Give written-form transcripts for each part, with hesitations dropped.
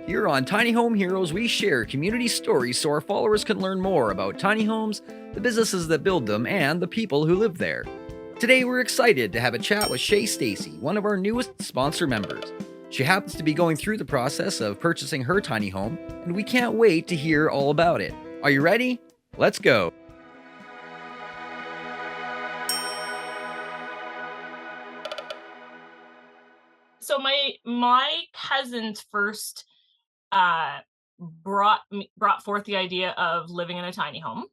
Here on Tiny Home Heroes, we share community stories so our followers can learn more about tiny homes, the businesses that build them, and the people who live there. Today, we're excited to have a chat with Shay Steacy, one of our newest sponsor members. She happens to be going through the process of purchasing her tiny home, and we can't wait to hear all about it. Are you ready? Let's go. So my cousins first uh brought forth the idea of living in a tiny home.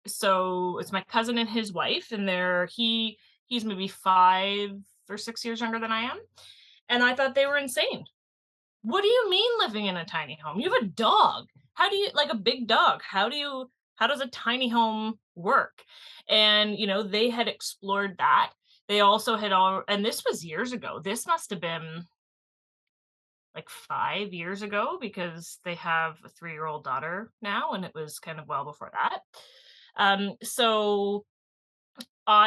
So it's my cousin and his wife, and he's maybe 5 or 6 years younger than I am. And I thought they were insane. What do you mean living in a tiny home? You have a dog. How do you like a big dog? How does a tiny home work? And they had explored that. They also had all, and this was years ago. This must have been like 5 years ago because they have a 3-year-old daughter now, and it was kind of well before that.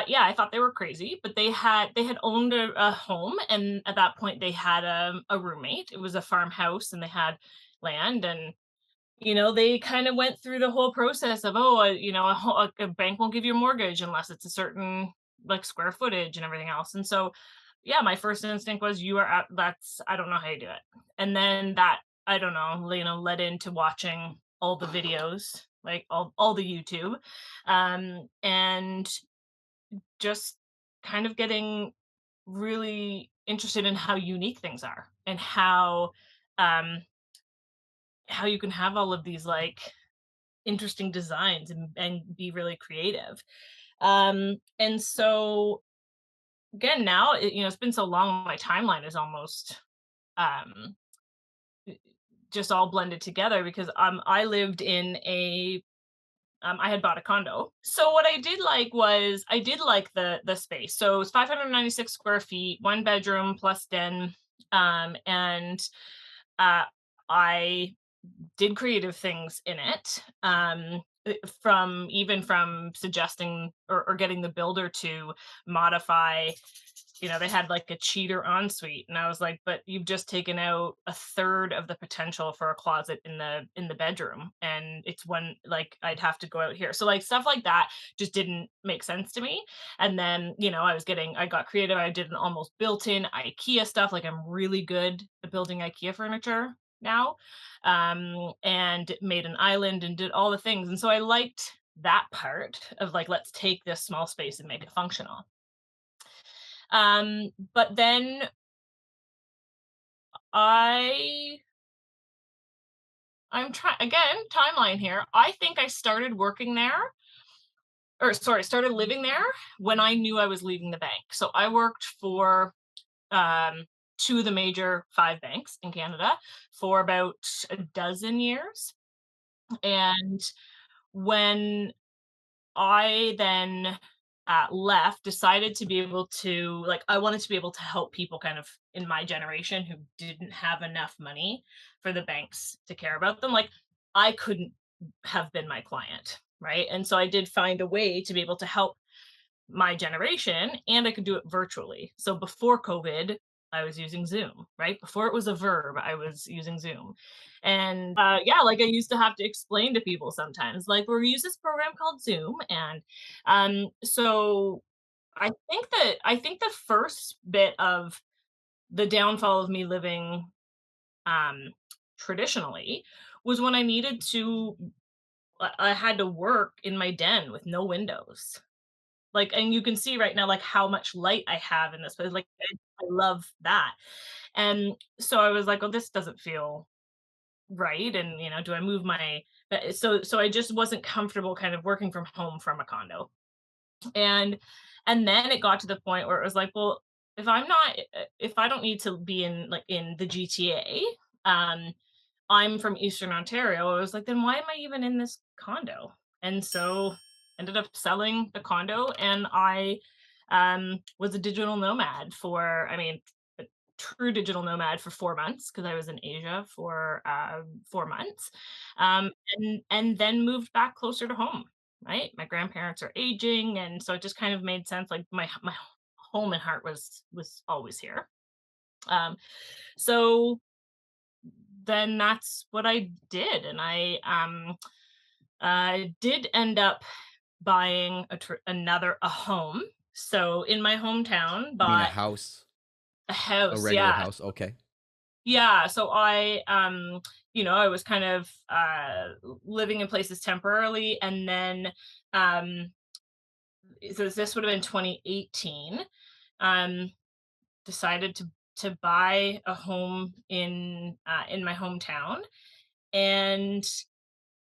Yeah, I thought they were crazy, but they had owned a home, and at that point they had a roommate. It was a farmhouse, and they had land, and they kind of went through the whole process of, oh, a bank won't give you a mortgage unless it's a certain like square footage and everything else. And so, yeah, my first instinct was, you are at that's I don't know how you do it. And then that, I don't know, led into watching all the videos, like all the YouTube, and just kind of getting really interested in how unique things are, and um how you can have all of these like interesting designs, and be really creative. And so again, now it's been so long, my timeline is almost um just all blended together because I lived in a I had bought a condo. So what I did like was, I did like the space. So it was 596 square feet, one bedroom plus den. And I did creative things in it. From suggesting, or getting the builder to modify. They had like a cheater ensuite, and I was like, but you've just taken out a third of the potential for a closet in the bedroom, and it's one, like, I'd have to go out here. So like stuff like that just didn't make sense to me. And then I got creative. I did an almost built-in IKEA stuff. Like, I'm really good at building IKEA furniture now. And made an island and did all the things. And so I liked that part of, like, let's take this small space and make it functional. But then I I'm trying again, timeline here. I think I started working there, or sorry, started living there when I knew I was leaving the bank. So I worked for um two of the major five banks in Canada for about a dozen years. And when I then left, decided to be able to, like, I wanted to be able to help people kind of in my generation who didn't have enough money for the banks to care about them. Like, I couldn't have been my client, right? And so I did find a way to be able to help my generation, and I could do it virtually. So before COVID, I was using Zoom, right? Before it was a verb, I was using Zoom. And yeah, like, I used to have to explain to people sometimes, like, we use this program called Zoom. And so I think the first bit of the downfall of me living um traditionally was when I had to work in my den with no windows. Like, and you can see right now, like, how much light I have in this place. Like, I love that. And so I was like, "Oh, this doesn't feel right." And, do I move my so I just wasn't comfortable kind of working from home from a condo. And then it got to the point where it was like, well, if I don't need to be in the GTA, I'm from Eastern Ontario. I was like, then why am I even in this condo? And so ended up selling the condo, and I was a digital nomad for, I mean, a true digital nomad for 4 months because I was in Asia for 4 months. And then moved back closer to home. Right, my grandparents are aging, and so it just kind of made sense. Like, my home and heart was always here. Um, so then that's what I did, and I did end up buying a home. So in my hometown, You mean a bought house, a a house. regular Yeah. house? Okay. Yeah, so I was kind of living in places temporarily, and then um so this would have been 2018. Um Decided to buy a home in my hometown, and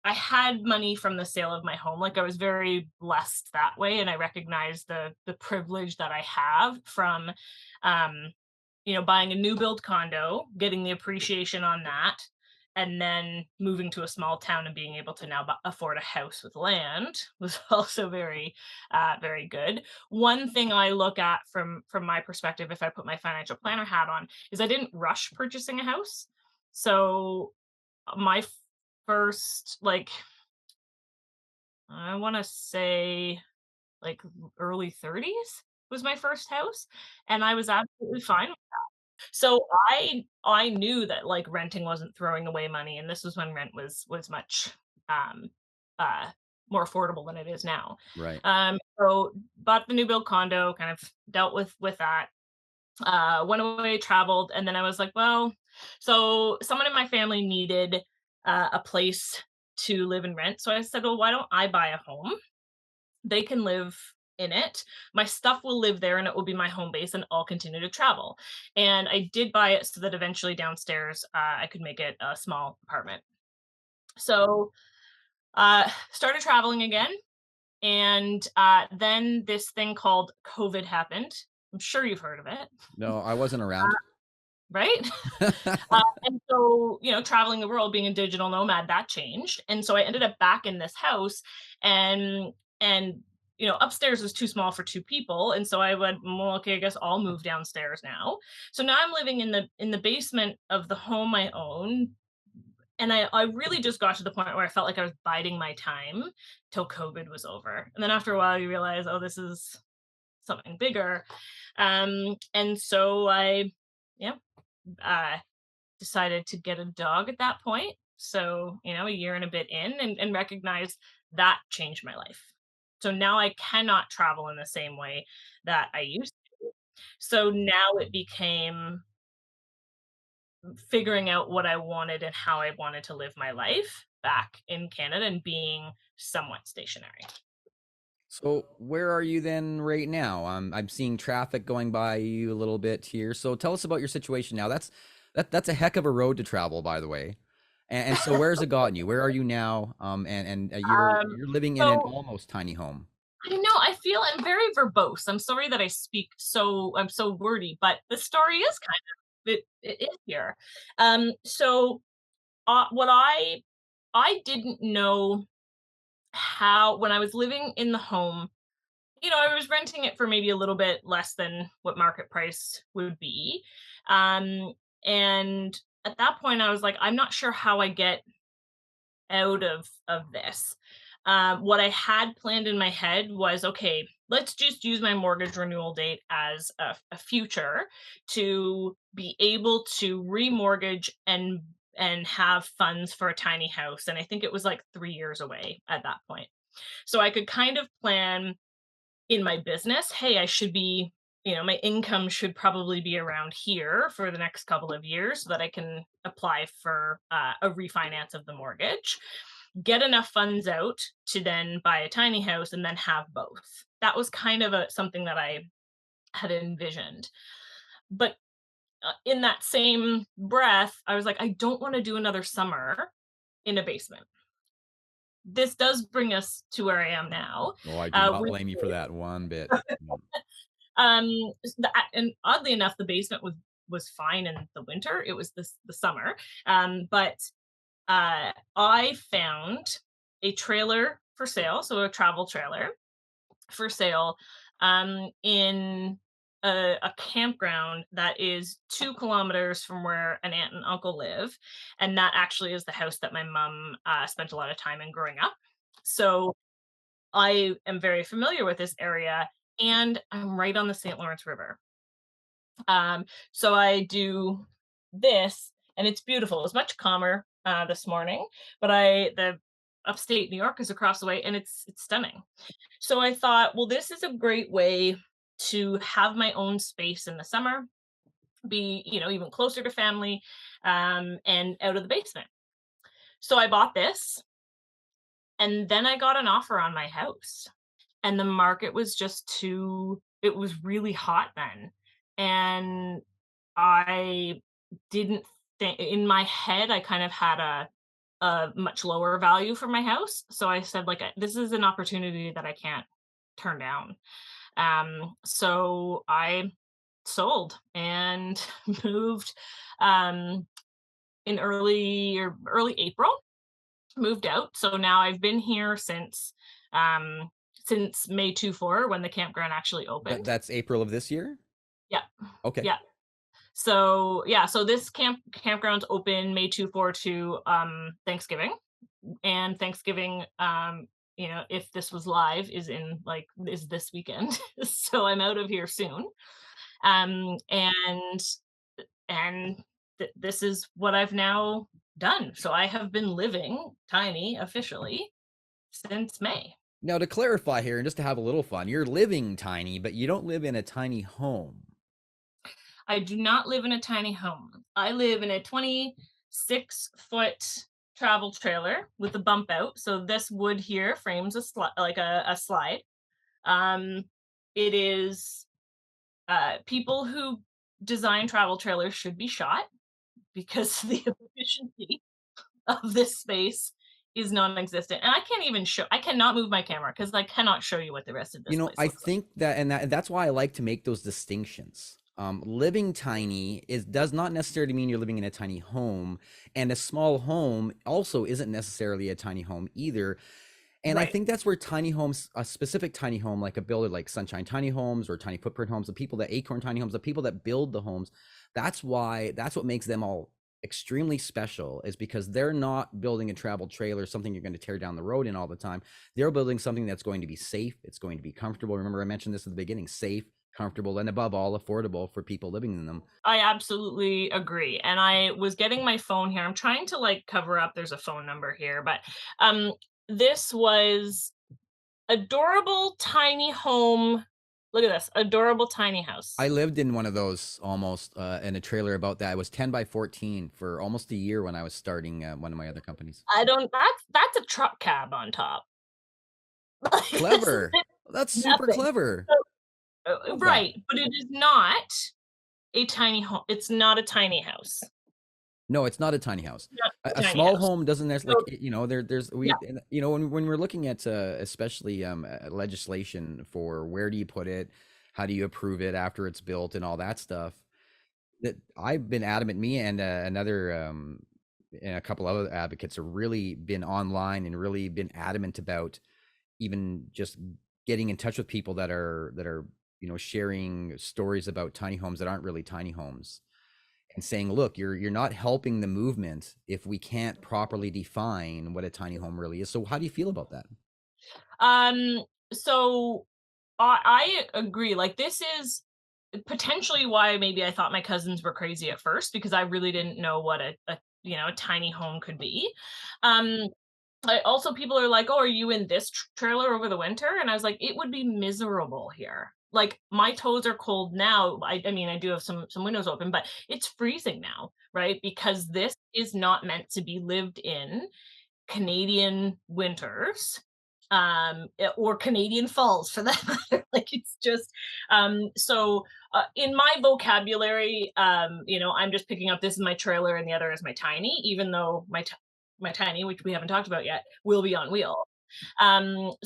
I had money from the sale of my home. Like, I was very blessed that way, and I recognize the privilege that I have from, um, buying a new build condo, getting the appreciation on that, and then moving to a small town and being able to now afford a house with land was also very good. One thing I look at from my perspective, if I put my financial planner hat on, is I didn't rush purchasing a house. So my first, like, I want to say, like, early 30s was my first house, and I was absolutely fine. So I knew that, like, renting wasn't throwing away money, and this was when rent was much um uh more affordable than it is now. Right. So bought the new build condo, kind of dealt with that, went away, traveled, and then I was like, well, so someone in my family needed a place to live and rent. So I said, well, why don't I buy a home? They can live in it. My stuff will live there and it will be my home base, and I'll continue to travel. And I did buy it so that eventually downstairs I could make it a small apartment. So started traveling again. And then this thing called COVID happened. I'm sure you've heard of it, No, I wasn't around. right? And so, traveling the world, being a digital nomad, that changed. And so I ended up back in this house, and upstairs was too small for two people. And so I went, well, okay, I guess I'll move downstairs now. So now I'm living in the basement of the home I own. And I really just got to the point where I felt like I was biding my time till COVID was over. And then after a while you realize, oh, this is something bigger. And so I, yeah, uh decided to get a dog at that point. So, a year and a bit in, and recognized that changed my life. So now I cannot travel in the same way that I used to. So now it became figuring out what I wanted and how I wanted to live my life back in Canada and being somewhat stationary. So where are you then right now? I'm seeing traffic going by you a little bit here. So tell us about your situation now. That's a heck of a road to travel, by the way. And so where's it gotten you? Where are you now? And Um, you're living in an so almost tiny home. I know I feel I'm very verbose. I'm sorry that I'm so wordy, but the story is kind of it is here. So what I didn't know how, when I was living in the home, I was renting it for maybe a little bit less than what market price would be. Um, and at that point I was like, I'm not sure how I get out of this. What I had planned in my head was, okay, let's just use my mortgage renewal date as a future to be able to remortgage and have funds for a tiny house. And I think it was like 3 years away at that point. So I could kind of plan in my business, hey, I should be, my income should probably be around here for the next couple of years so that I can apply for a refinance of the mortgage, get enough funds out to then buy a tiny house, and then have both. That was kind of something that I had envisioned. But in that same breath, I was like, I don't want to do another summer in a basement. This does bring us to where I am now. Oh, I do not Which blame you for that one bit. No. and oddly enough, the basement was fine in the winter. It was the summer. But I found a trailer for sale, so a travel trailer for sale, in a campground that is 2 kilometers from where an aunt and uncle live, and that actually is the house that my mom spent a lot of time in growing up. So I am very familiar with this area, and I'm right on the St. Lawrence River. So I do this, and it's beautiful. It was much calmer this morning, but I the upstate New York is across the way, and it's stunning. So I thought, well, this is a great way to have my own space in the summer, be, even closer to family, and out of the basement. So I bought this, and then I got an offer on my house, and the market was just too it was really hot then. And I didn't think in my head, I kind of had a much lower value for my house. So I said, like, this is an opportunity that I can't turn down. So I sold and moved um, in early April, moved out. So now I've been here since May 24 when the campground actually opened. That's April of this year? Yeah. Okay. Yeah. So yeah, so this campground's open May 24 to Thanksgiving. And Thanksgiving, if this was live, is this weekend. So I'm out of here soon. And this is what I've now done. So I have been living tiny officially since May. Now, to clarify here, and just to have a little fun, you're living tiny, but you don't live in a tiny home. I do not live in a tiny home. I live in a 26-foot travel trailer with a bump out. So this wood here frames a slide. Um, it is people who design travel trailers should be shot because the efficiency of this space is non-existent. And I cannot move my camera because I cannot show you what the rest of this place I looks like. think that, and that's why I like to make those distinctions. Living tiny does not necessarily mean you're living in a tiny home, and a small home also isn't necessarily a tiny home either. And I Right. think that's where tiny homes, a specific tiny home, like a builder like Sunshine Tiny Homes or Tiny Footprint Homes, the people that Acorn Tiny Homes, the people that build the homes, that's what makes them all extremely special, is because they're not building a travel trailer, something you're going to tear down the road in all the time. They're building something that's going to be safe. It's going to be comfortable. Remember, I mentioned this at the beginning: safe, comfortable, and above all, affordable for people living in them. I absolutely agree. And I was getting my phone here. I'm trying to cover up there's a phone number here, but um this was adorable tiny home. Look at this, adorable tiny house. I lived in one of those almost in a trailer about that. It was 10 by 14 for almost a year when I was starting one of my other companies. I don't that's a truck cab on top. Like, this is Clever. That's super nothing. clever. Love that. Right, but it is not a tiny home. It's not a tiny house. No, it's not a tiny house. Not A a tiny small house. home doesn't necessarily, So like, there's yeah, when we're looking at especially legislation for where do you put it, how do you approve it after it's built, and all that stuff. That I've been adamant, me and another and a couple other advocates have really been online and really been adamant about even just getting in touch with people that are sharing stories about tiny homes that aren't really tiny homes, and saying, look, you're not helping the movement if we can't properly define what a tiny home really is. So how do you feel about that? um, so I agree. Like, this is potentially why maybe I thought my cousins were crazy at first because I really didn't know what a tiny home could be. Um, I also people are like, "Oh, are you in this trailer over the winter?" And I was like, "It would be miserable here." Like, my toes are cold now. I mean, I do have some windows open, but it's freezing now, right? Because this is not meant to be lived in Canadian winters, or Canadian falls for that matter. Like, it's just, in my vocabulary, I'm just picking up this is my trailer and the other is my tiny, even though my tiny, which we haven't talked about yet, will be on wheel. But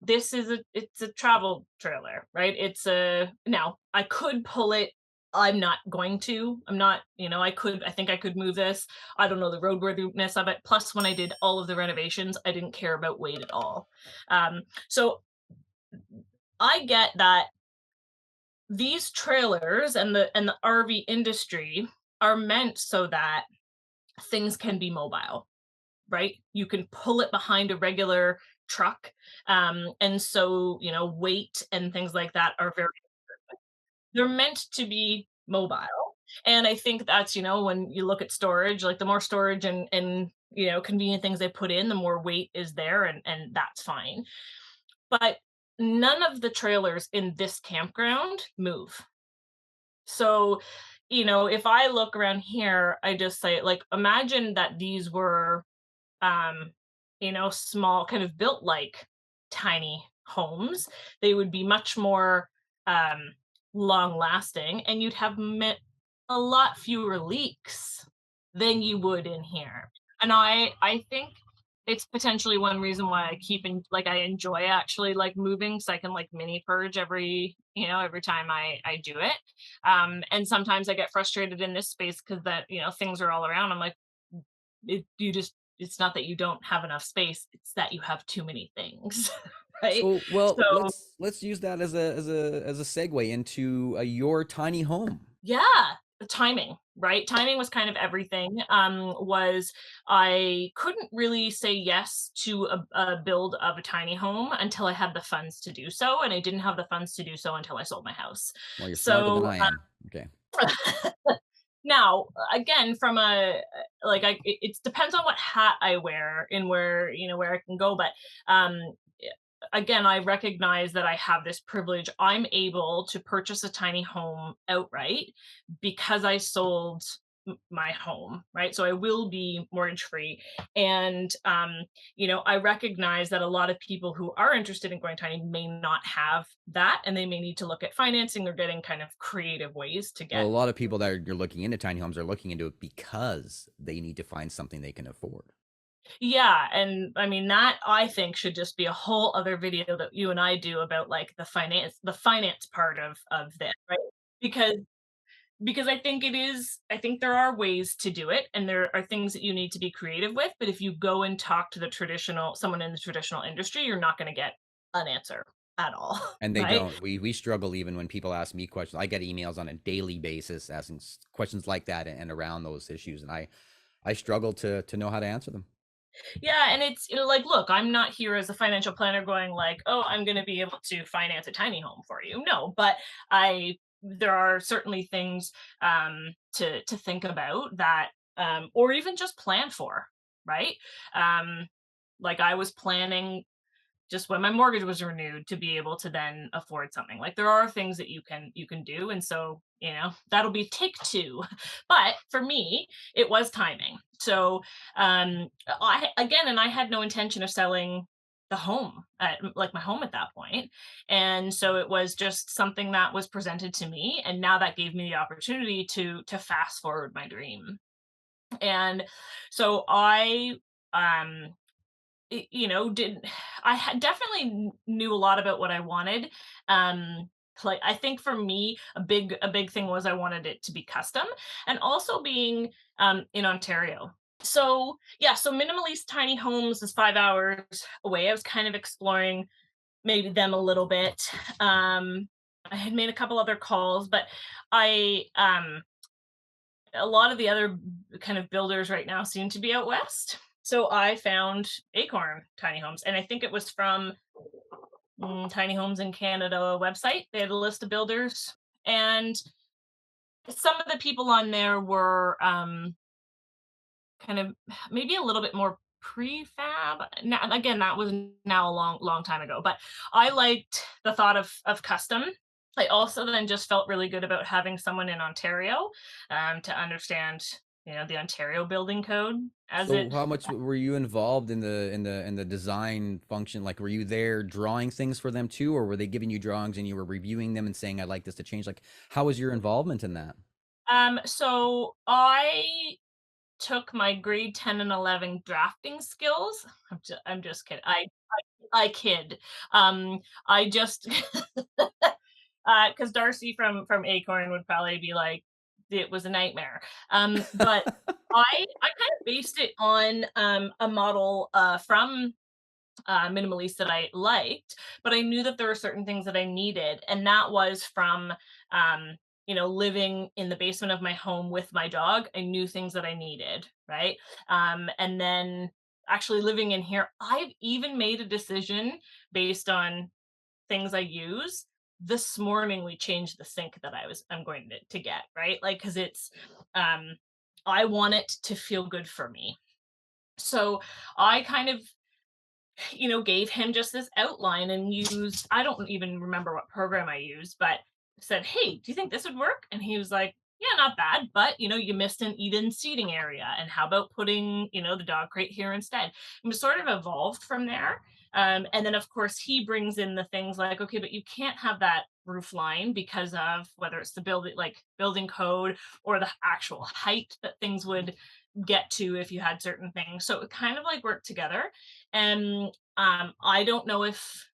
this is it's a travel trailer, right? It's a now I could pull it. I'm not going to. I'm not, I think I could move this. I don't know the roadworthiness of it. Plus, when I did all of the renovations, I didn't care about weight at all. So I get that these trailers and the RV industry are meant so that things can be mobile, right? You can pull it behind a regular truck. And so, weight and things like that are they're meant to be mobile. And I think that's, when you look at storage, like the more storage and convenient things they put in, the more weight is there, and that's fine. But none of the trailers in this campground move. So, if I look around here, I just say, like, imagine that these were, um, small, kind of built like tiny homes. They would be much more um, long lasting, and you'd have a lot fewer leaks than you would in here. And I think it's potentially one reason why I enjoy actually like moving, so I can like mini purge every time I do it. And sometimes I get frustrated in this space because that things are all around. I'm like, it's not that you don't have enough space, it's that you have too many things. Right? So, well, So let's use that as a segue into your tiny home. yeah, the timing, right? Timing was kind of everything. Was I couldn't really say yes to a build of a tiny home until I had the funds to do so, and I didn't have the funds to do so until I sold my house. Well, you're smarter than So I am. Okay. now, again, from a like, it depends on what hat I wear and where I can go, but um, again, I recognize that I have this privilege. I'm able to purchase a tiny home outright because I sold my home, right? So I will be mortgage free. And, I recognize that a lot of people who are interested in going tiny may not have that, and they may need to look at financing or getting kind of creative ways to Well, a get. lot of people that you're looking into tiny homes are looking into it because they need to find something they can afford. Yeah, and I mean that I think should just be a whole other video that you and I do about like the finance part of this, right? Because because I think there are ways to do it, and there are things that you need to be creative with, but if you go and talk to the traditional someone in the traditional industry, you're not going to get an answer at all, And they right? don't. We struggle even when people ask me questions. I get emails on a daily basis asking questions like that and around those issues, and I struggle to know how to answer them. Yeah, and it's like, look, I'm not here as a financial planner going like, oh, I'm going to be able to finance a tiny home for you. No, but I there are certainly things to think about that, or even just plan for, right? Um, like I was planning just when my mortgage was renewed to be able to then afford something. Like there are things that you can do, and so that'll be take two. But for me, it was timing. So I had no intention of selling the home at like my home at that point, and so it was just something that was presented to me, and now that gave me the opportunity to fast forward my dream. And so um did I had definitely knew a lot about what I wanted. Like I think for me, a big thing was I wanted it to be custom, and also being in Ontario. So yeah, so minimalist tiny homes is 5 hours away. I was kind of exploring maybe them a little bit. I had made a couple other calls, but I a lot of the other kind of builders right now seem to be out west. So I found Acorn Tiny Homes, and I think it was from Tiny Homes in Canada website. They had a list of builders, and some of the people on there were kind of maybe a little bit more prefab. Now, again, that was now a long, long time ago, but I liked the thought of custom. I also then just felt really good about having someone in Ontario to understand, the Ontario building code as So, it. how much were you involved in the design function? Like, were you there drawing things for them too, or were they giving you drawings and you were reviewing them and saying, "I'd like this to change"? Like, how was your involvement in that? So I took my grade 10 and 11 drafting skills. I'm just kidding. I kid. I just because Darcy from Acorn would probably be like, it was a nightmare. But I kind of based it on a model from Minimalist that I liked, but I knew that there were certain things that I needed, and that was from living in the basement of my home with my dog. I knew things that I needed, right? And then actually living in here, I've even made a decision based on things I use this morning we changed the sink that I'm going to get, right? Like, because it's um I want it to feel good for me. So I kind of, gave him just this outline and used, I don't even remember what program I used, but said, "Hey, do you think this would work?" And he was like, "Yeah, not bad, but you missed an eat-in seating area. And how about putting, the dog crate here instead?" And we sort of evolved from there. And then of course he brings in the things like, okay, but you can't have that roof line because of whether it's the building code or the actual height that things would get to if you had certain things. So it kind of like worked together. And I don't know if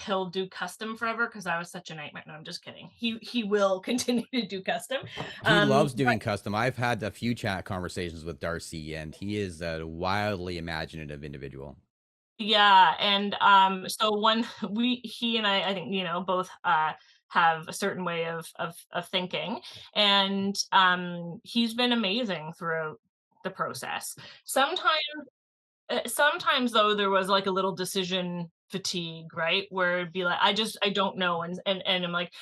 he'll do custom forever because I was such a nightmare. No, I'm just kidding. He will continue to do custom. He loves But doing custom. I've had a few chat conversations with Darcy, and he is a wildly imaginative individual. yeah, and so one we he and I think both have a certain way of thinking, and he's been amazing throughout the process. Sometimes sometimes though there was like a little decision fatigue, right? Where it'd be like, I don't know. And I'm like,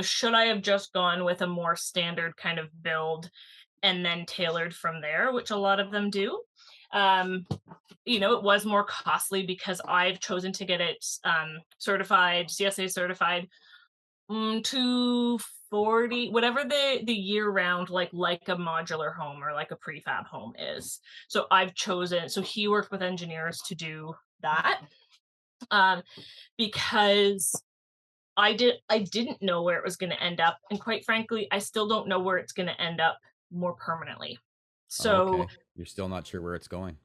should I have just gone with a more standard kind of build and then tailored from there, which a lot of them do. Um, it was more costly because I've chosen to get it certified, CSA certified, 240, whatever the year round, like a modular home or like a prefab home is. So I've chosen, so he worked with engineers to do that. Um, because I didn't know where it was going to end up, and quite frankly, I still don't know where it's going to end up more permanently. Oh, So okay. You're still not sure where it's going.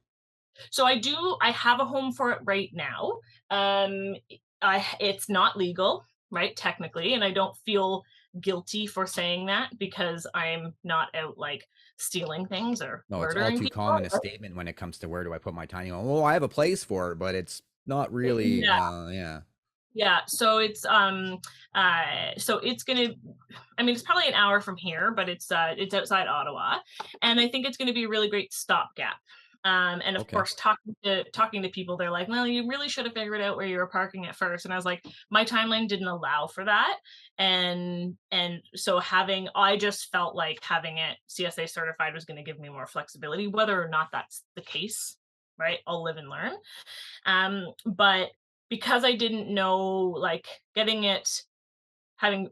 I have a home for it right now. Um, it's not legal, right, technically, and I don't feel guilty for saying that because I'm not out like stealing things or No, it's all murdering too people. common a statement when it comes to where do I put my tiny home. Oh, I have a place for it, but it's not really. Yeah, Yeah. yeah. So it's gonna, I mean, it's probably an hour from here, but it's outside Ottawa, and I think it's going to be a really great stopgap. And of Okay. course, talking to people, they're like, "Well, you really should have figured out where you were parking at first." And I was like, "My timeline didn't allow for that," and so I just felt like having it CSA certified was going to give me more flexibility, whether or not that's the case. Right, I'll live and learn. But because I didn't know, like getting it having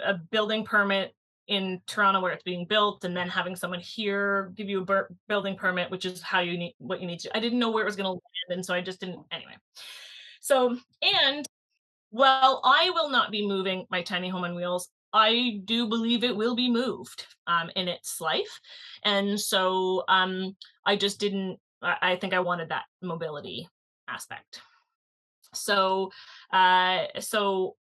a building permit in Toronto where it's being built, and then having someone here give you a building permit, which is how you need what you need to. I didn't know where it was going to land, and so I just didn't. Anyway, so and well, I will not be moving my tiny home on wheels. I do believe it will be moved in its life, and so I just didn't. I think I wanted that mobility aspect. So, uh, so,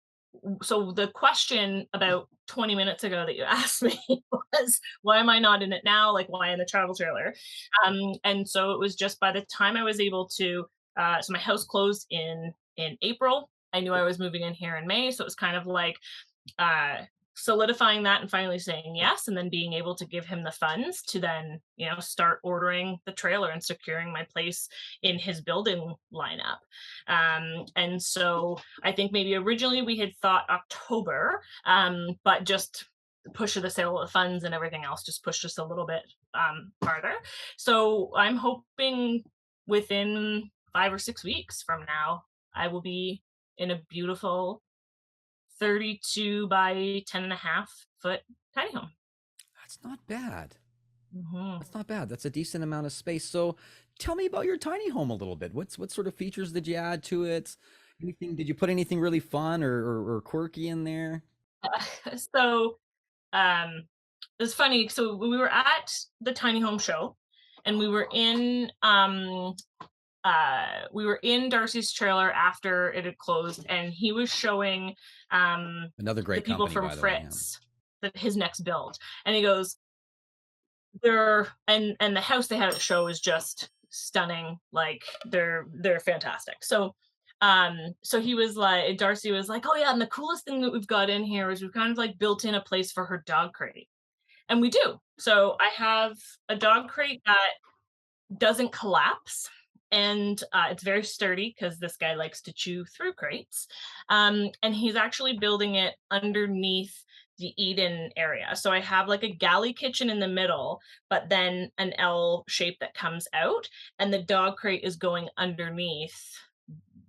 so the question about 20 minutes ago that you asked me was, why am I not in it now? Like, why in the travel trailer? And so it was just by the time I was able to, so my house closed in April. I knew I was moving in here in May, so it was kind of like uh, solidifying that and finally saying yes, and then being able to give him the funds to then start ordering the trailer and securing my place in his building lineup. And so I think maybe originally we had thought October, but just the push of the sale of the funds and everything else just pushed us a little bit farther. So I'm hoping within 5 or 6 weeks from now I will be in a beautiful 32 by 10.5 foot tiny home. That's not bad. Mhm. That's not bad. That's a decent amount of space. So, tell me about your tiny home a little bit. What sort of features did you add to it? Anything? Did you put anything really fun or quirky in there? So, um, it's funny. So we were at the tiny home show, and we were in Darcy's trailer after it had closed, and he was showing Another the great people company, from by the way. Yeah. Fritz his next build, and he goes, they're and the house they had at the show is just stunning. Like they're fantastic. So he was like, Darcy was like, "Oh yeah, and the coolest thing that we've got in here is we've kind of like built in a place for her dog crate." And we do. So I have a dog crate that doesn't collapse, and it's very sturdy because this guy likes to chew through crates. And he's actually building it underneath the Eden area. So I have like a galley kitchen in the middle, but then an L shape that comes out, and the dog crate is going underneath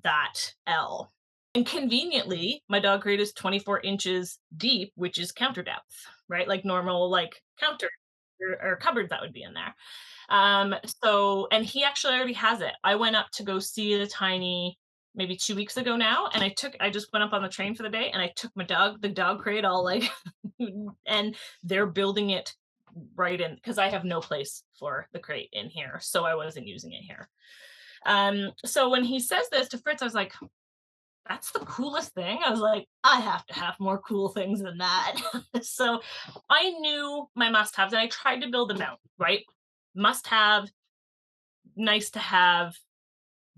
that L. And conveniently, my dog crate is 24 inches deep, which is counter depth, right? Like normal, like counter or cupboards that would be in there. So, and he actually already has it. I went up to go see the tiny maybe 2 weeks ago now, and I just went up on the train for the day and I took the dog crate all like, and they're building it right in because I have no place for the crate in here. So I wasn't using it here. So when he says this to Fritz, I was like, that's the coolest thing. I was like, I have to have more cool things than that. So I knew my must haves and I tried to build them out, right? Must have, nice to have,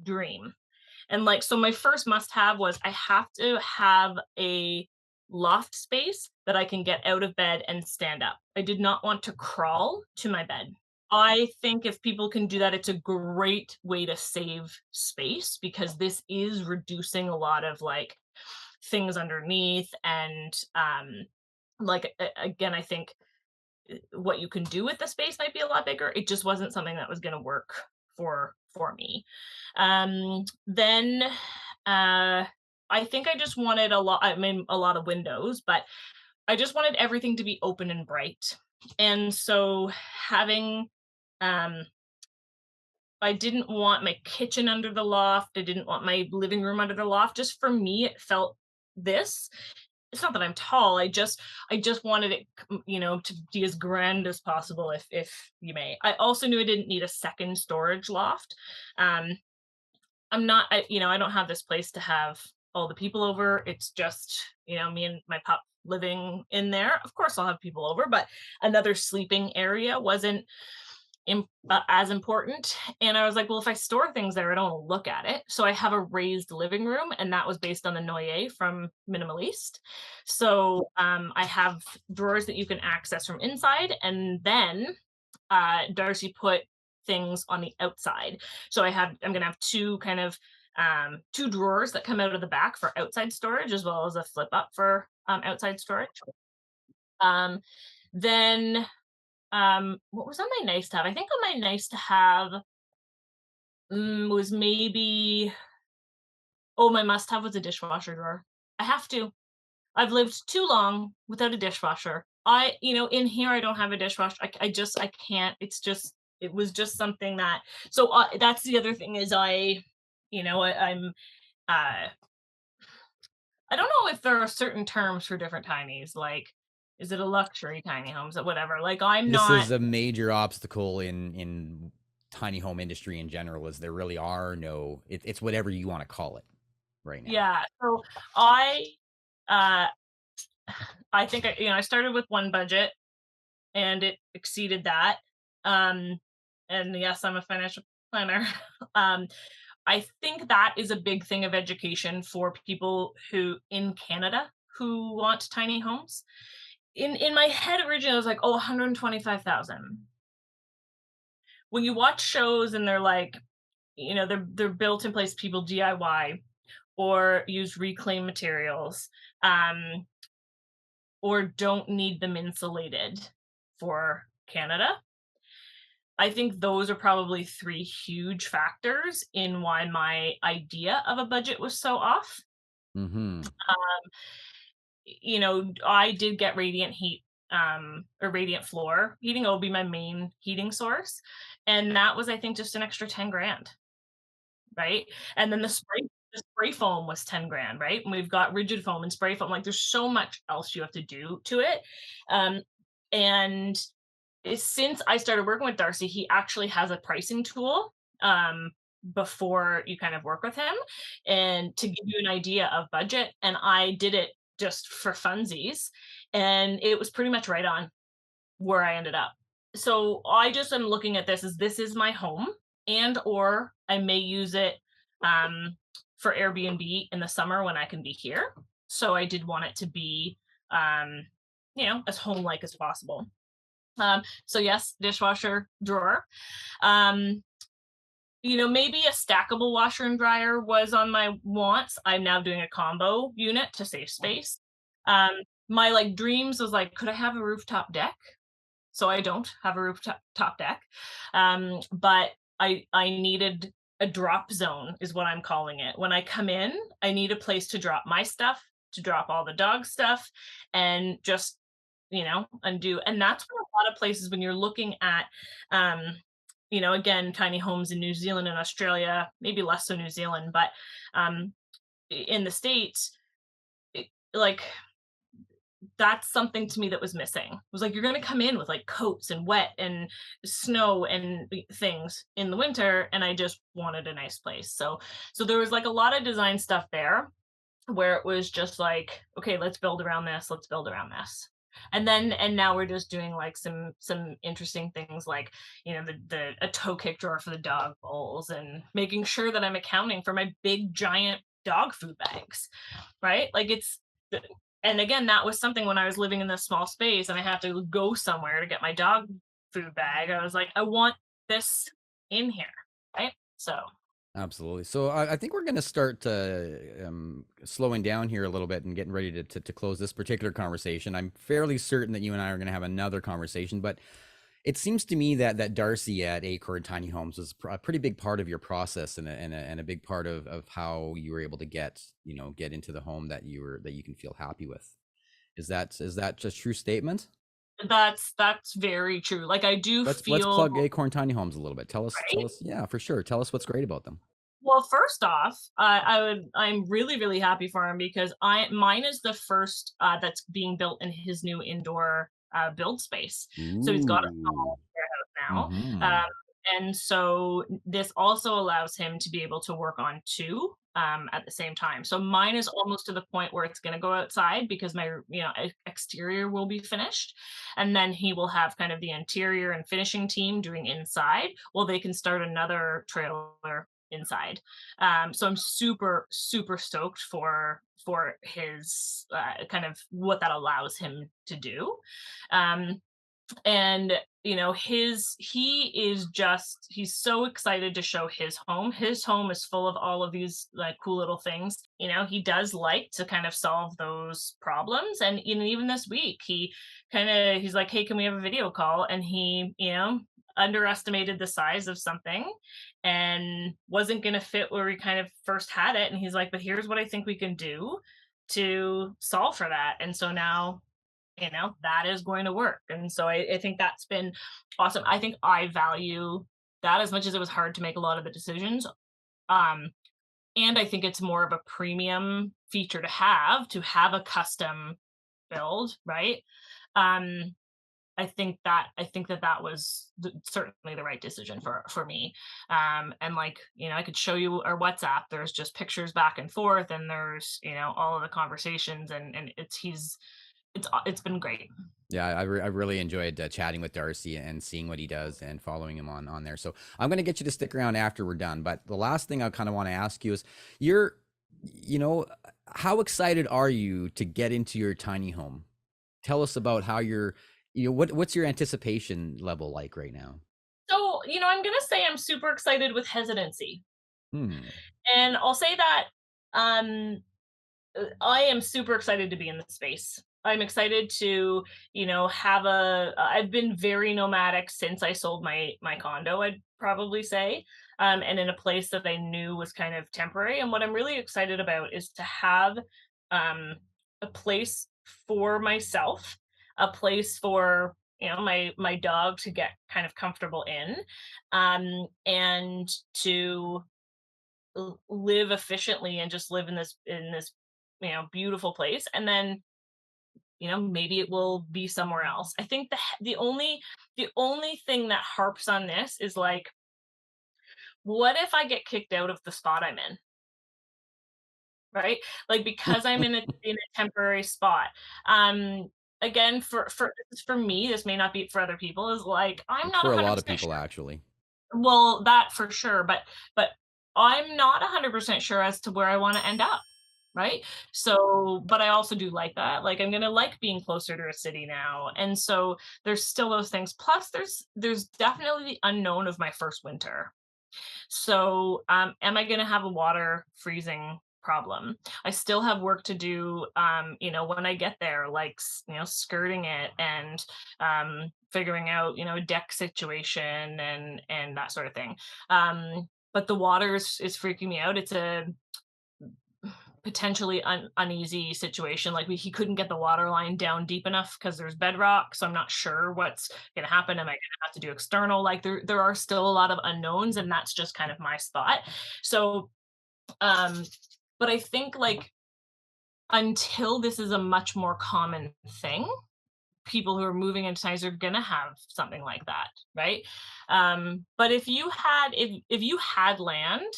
dream. And like, so my first must have was I have to have a loft space that I can get out of bed and stand up. I did not want to crawl to my bed. I think if people can do that, it's a great way to save space because this is reducing a lot of like things underneath and like again, I think what you can do with the space might be a lot bigger. It just wasn't something that was going to work for me. Then I think I just wanted a lot. I mean, a lot of windows, but I just wanted everything to be open and bright. And so having um I didn't want my kitchen under the loft. I didn't want my living room under the loft. Just for me, it felt this. It's not that I'm tall. I just wanted it, to be as grand as possible, if you may. I also knew I didn't need a second storage loft. Um, I don't have this place to have all the people over. It's just, me and my pup living in there. Of course, I'll have people over, but another sleeping area wasn't as important. And I was like, well, if I store things there, I don't want to look at it. So I have a raised living room, and that was based on the Noyer from Minimaliste. So I have drawers that you can access from inside, and then Darcy put things on the outside. So I'm gonna have two kind of two drawers that come out of the back for outside storage, as well as a flip up for outside storage. Um, then what was on my nice to have? I think on my nice to have was maybe, oh, my must have was a dishwasher drawer. I have to. I've lived too long without a dishwasher. In here, I don't have a dishwasher. I can't. It was just something that, so that's the other thing is I'm, uh, I don't know if there are certain terms for different tinies. Like, is it a luxury tiny homes or whatever? Like, I'm This not. is a major obstacle in tiny home industry in general. Is there really are no? It's whatever you want to call it right now. Yeah. So I, uh, I think I started with one budget and it exceeded that. Um, and yes, I'm a financial planner. um, I think that is a big thing of education for people who in Canada who want tiny homes. In my head originally, I was like, oh, 125,000. When you watch shows and they're like, they're built in place, people DIY or use reclaimed materials, or don't need them insulated for Canada. I think those are probably three huge factors in why my idea of a budget was so off. Mm-hmm. I did get radiant heat, or radiant floor heating. It will be my main heating source. And that was, I think, just an extra 10 grand. Right. And then the spray foam was 10 grand, right? And we've got rigid foam and spray foam. Like, there's so much else you have to do to it. Um, and since I started working with Darcy, he actually has a pricing tool before you kind of work with him and to give you an idea of budget. And I did it just for funsies, and it was pretty much right on where I ended up. So I just am looking at this is my home, and or I may use it for Airbnb in the summer when I can be here. So I did want it to be as home like as possible. So yes, dishwasher drawer. Um, maybe a stackable washer and dryer was on my wants. I'm now doing a combo unit to save space. Um, my, like, dreams was, like, could I have a rooftop deck? So I don't have a rooftop deck. But I needed a drop zone is what I'm calling it. When I come in, I need a place to drop my stuff, to drop all the dog stuff, and just, undo. And that's where a lot of places when you're looking at, again, tiny homes in New Zealand and Australia, maybe less so New Zealand, but in the States, like, that's something to me that was missing. It was like, you're gonna come in with, like, coats and wet and snow and things in the winter, and I just wanted a nice place. So there was, like, a lot of design stuff there where it was just like, "Okay, let's build around this, let's build around this." And now we're just doing, like, some interesting things like, the a toe kick drawer for the dog bowls and making sure that I'm accounting for my big, giant dog food bags, right? Like, and again, that was something when I was living in this small space and I had to go somewhere to get my dog food bag. I was like, I want this in here, right? So Absolutely. So I think we're going to start slowing down here a little bit and getting ready to close this particular conversation. I'm fairly certain that you and I are going to have another conversation, but it seems to me that Darcy at Acorn Tiny Homes was a pretty big part of your process and a big part of how you were able to get into the home that you can feel happy with. Is that just true statement? that's very true. Like, I do Let's feel plug Acorn Tiny Homes a little bit. Tell right. us, yeah, for sure. Tell us what's great about them. Well, first off, I'm really, really happy for him because I mine is the first that's being built in his new indoor build space. So he's got a Ooh. small warehouse now. Mm-hmm. And so this also allows him to be able to work on two at the same time. So mine is almost to the point where it's going to go outside because my exterior will be finished, and then he will have kind of the interior and finishing team doing inside. Well, they can start another trailer inside. So I'm super, super stoked for his kind of what that allows him to do. Um, and he's so excited to show his home is full of all of these like cool little things. He does like to kind of solve those problems, and even this week he's like, hey, can we have a video call? And he underestimated the size of something and wasn't going to fit where we kind of first had it, and he's like, but here's what I think we can do to solve for that. And so now that is going to work. And so I think that's been awesome. I think I value that as much as it was hard to make a lot of the decisions. Um, and I think it's more of a premium feature to have a custom build, right? Um, I think that was certainly the right decision for me. And like I could show you our WhatsApp. There's just pictures back and forth, and there's all of the conversations, and it's been great. Yeah, I really enjoyed chatting with Darcy and seeing what he does and following him on there. So I'm going to get you to stick around after we're done. But the last thing I kind of want to ask you is, you're, you know, how excited are you to get into your tiny home? Tell us about how what's your anticipation level like right now? So, I'm gonna say I'm super excited with hesitancy. Hmm. And I'll say that um I am super excited to be in the space. I'm excited to, I've been very nomadic since I sold my condo, I'd probably say. And in a place that I knew was kind of temporary. And what I'm really excited about is to have um a place for myself, a place for my dog to get kind of comfortable in, and to live efficiently and just live in this beautiful place. And then maybe it will be somewhere else. I think the only thing that harps on this is like, what if I get kicked out of the spot I'm in, right? Like, because I'm in a temporary spot. um Again, for me, this may not be for other people, is like, I'm not For a lot of 100% people, sure. actually. Well, that for sure, but I'm not 100% sure as to where I wanna end up, right? So but I also do like that, like, I'm gonna like being closer to a city now, and so there's still those things, plus there's definitely the unknown of my first winter. So, am I going to have a water freezing problem? I still have work to do, when I get there, like, skirting it and figuring out, a deck situation and that sort of thing. But the water is freaking me out. It's a potentially uneasy situation. Like he couldn't get the water line down deep enough because there's bedrock. So I'm not sure what's going to happen. Am I going to have to do external? Like there are still a lot of unknowns, and that's just kind of my spot. So, um, but I think like until this is a much more common thing, people who are moving into towns are gonna have something like that, right? But if you had land,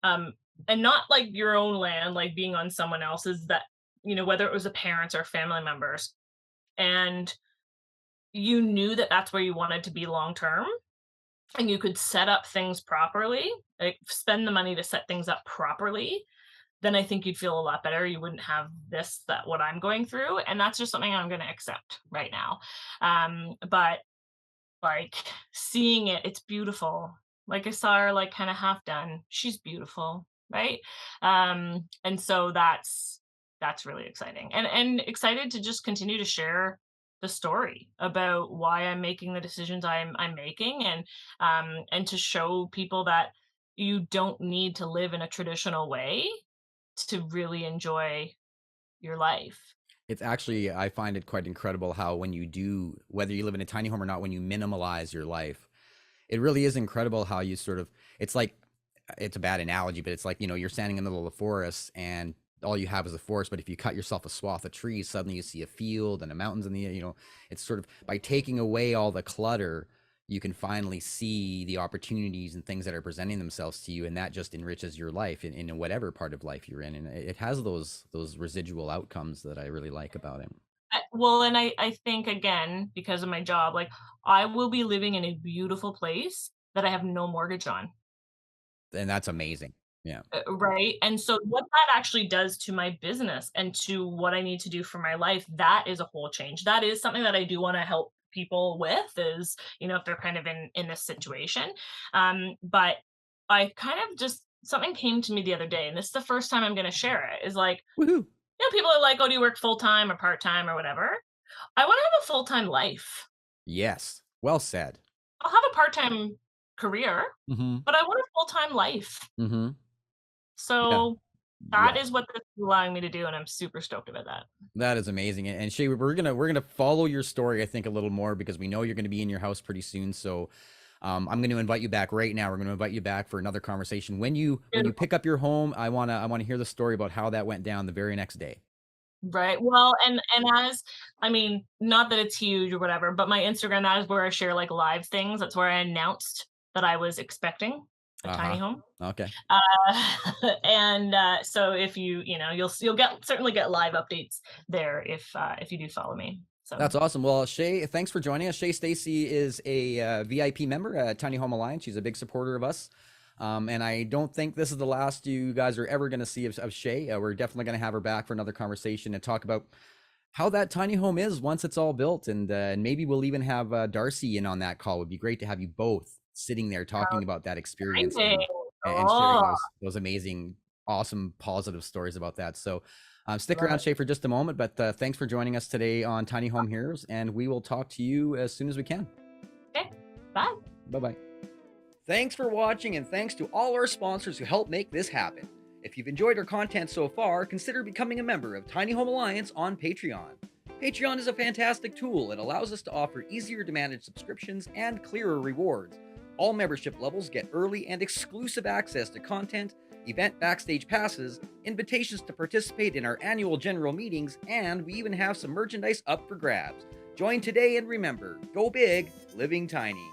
um, and not like your own land, like being on someone else's, that whether it was a parents or family members, and you knew that that's where you wanted to be long term, and you could set up things properly, like spend the money to set things up properly, then I think you'd feel a lot better. You wouldn't have that what I'm going through, and that's just something I'm going to accept right now. But like seeing it, it's beautiful. Like I saw her like kind of half done. She's beautiful, right? And so that's really exciting. And excited to just continue to share the story about why I'm making the decisions I'm making, and to show people that you don't need to live in a traditional way to really enjoy your life. It's actually, I find it quite incredible how when you do, whether you live in a tiny home or not, when you minimalize your life, it really is incredible how you sort of, it's like, it's a bad analogy, but it's like, you're standing in the middle of the forest and all you have is a forest. But if you cut yourself a swath of trees, suddenly you see a field and a mountains in the, it's sort of by taking away all the clutter, you can finally see the opportunities and things that are presenting themselves to you. And that just enriches your life in whatever part of life you're in. And it has those residual outcomes that I really like about it. Well, and I think again, because of my job, like I will be living in a beautiful place that I have no mortgage on. And that's amazing. Yeah. Right? And so what that actually does to my business and to what I need to do for my life, that is a whole change. That is something that I do wanna help people with is, if they're kind of in this situation. But I kind of just something came to me the other day, and this is the first time I'm gonna share it, is like, Woohoo. people are like, "Oh, do you work full time or part time or whatever?" I wanna have a full time life. Yes. Well said. I'll have a part time career, Mm-hmm. but I want a full time life. Mm-hmm. Yeah. So that Yeah. is what this is allowing me to do, and I'm super stoked about that. That is amazing. And Shay, we're gonna follow your story, I think, a little more because we know you're gonna be in your house pretty soon. So I'm going to invite you back right now. We're going to invite you back for another conversation. When you Beautiful. pick up your home, I wanna hear the story about how that went down the very next day. Right. Well, and as I mean, not that it's huge or whatever, but my Instagram, that is where I share like live things. That's where I announced that I was expecting a tiny Uh-huh. home. Okay. And so if you'll certainly get live updates there if you do follow me. So That's awesome. Well, Shay, thanks for joining us. Shay Steacy is a VIP member at Tiny Home Alliance. She's a big supporter of us. And I don't think this is the last you guys are ever going to see of Shay. We're definitely going to have her back for another conversation and talk about how that tiny home is once it's all built. And maybe we'll even have Darcy in on that call. It would be great to have you both sitting there talking about that experience exciting. and sharing Oh, those amazing, awesome, positive stories about that. So stick love around, it. Shay, for just a moment. But thanks for joining us today on Tiny Home Heroes. And we will talk to you as soon as we can. Okay. Bye. Bye-bye. Thanks for watching, and thanks to all our sponsors who help make this happen. If you've enjoyed our content so far, consider becoming a member of Tiny Home Alliance on Patreon. Patreon is a fantastic tool. It allows us to offer easier to manage subscriptions and clearer rewards. All membership levels get early and exclusive access to content, event backstage passes, invitations to participate in our annual general meetings, and we even have some merchandise up for grabs. Join today and remember, go big, living tiny.